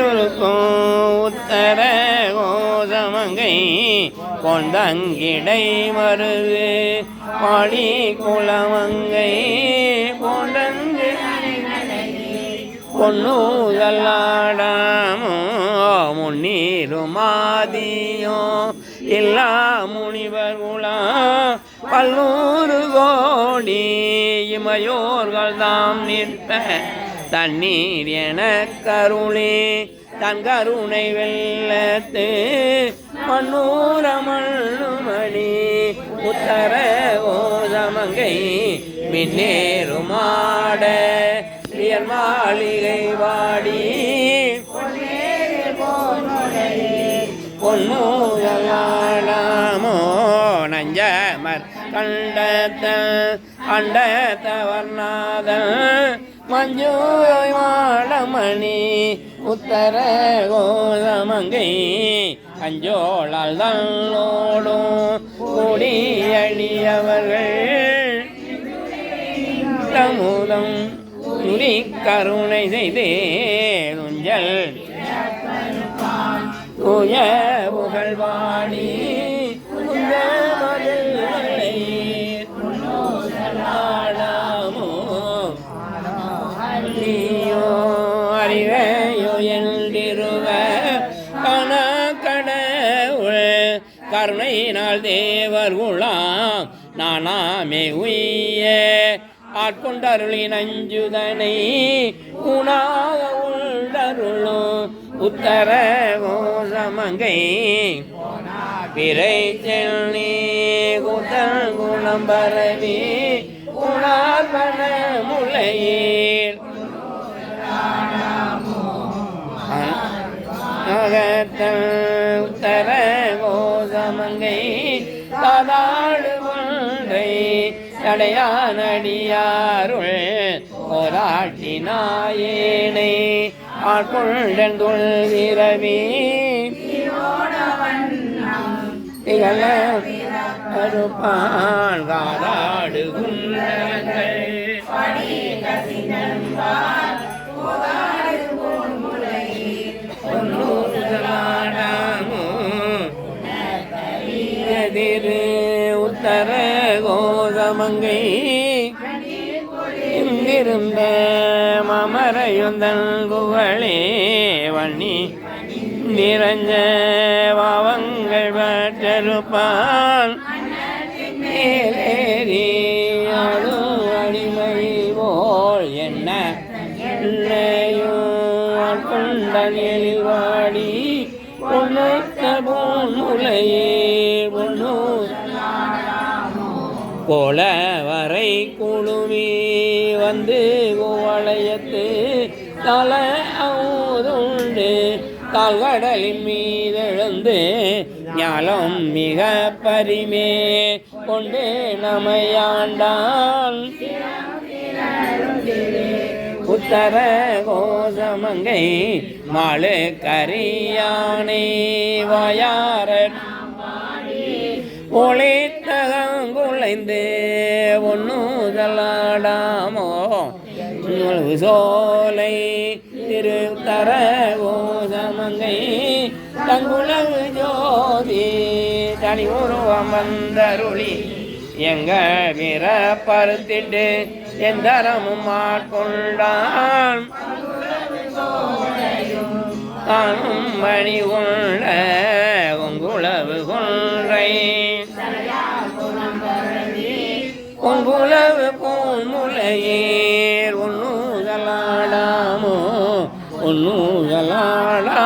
சுருக்கும் உத்தர கோசமங்கை கொண்டங்கிடை மருது பாடி குளமங்கை கொண்டங்கு பொன்னூதல்லாடாமோ முன்னீருமாதியோ எல்லா முனிவர் குலா பல்லூறு கோடி இமையோர்கள் தாம் நிற்ப தண்ணீர் என கருளே தன் கருணை வெள்ளத்து மண்ணூரமண்ணுமணி உத்தர ஓதமங்கை மின்னேறுமாட மாளிகை வாடி பொன்னூதலாடாமோ நஞ்சமர் கண்டத்த அண்டத்த வர்ணாத மஞ்சூரை மாடமணி உத்தர கோதமங்கை அஞ்சோளால் தன்னோடும் கூடியடியவர்கள் தமுதம் துரி கருணை செய்தே துஞ்சல் தூய புகழ்வாடி அறிவையோ என்றிருவ கணக்கடவுள் கருணையினால் தேவர் குலாம் நானாமே உய்ய ஆட்கொண்டருளின் அஞ்சுதனை உணாக உள்ளருளும் உத்தர கோசமங்கை பிறை செல்னி குதல் குணம் பரவி உணார்பன முளையீர் உத்தர கோசமங்கை சாதாடு ஒன்றை தடையானடியாருள் போராட்டினாயேனை ஆட்கொண்டன் தொல்விரவி திகழ கருப்பான் காதாடு குன்றங்கள் உத்தர கோசமங்கை இங்கிருந்த மமரையுந்தன் புகழே வண்ணி நிறைஞ்ச பாவங்கள் பற்றறுப்பான் மேலேறி ஆடும் அடிமை போல் என்ன கொண்டன் எழில் வாடி பொன்னொத்த பொன்முலையே பொன்னு போல வரை குழுமி வந்து கோவளையத்து தல அவுதுண்டு கால்கடலின் மீதெழுந்து ஞாலம் மிக பரிமே கொண்டு நமையாண்டான் உத்தர கோசமங்கை மாளு கரியானை வாயார ஒளித்தகங்குலைந்து ஒன்னுதலாடாமோ சோலை திருத்தர கோசமங்கை தங்குளவு ஜோதி தனி உருவம் வந்தருளி எங்க வீர பருத்திட்டு எந்தரமும் ஆட்கொண்டான் தானும் மணி கொண்ட உங்குளவு கொன்றை உங்குளவு பொன்முலையேர் ஒன்னுதலாடாமோ ஒன்னுதலாடா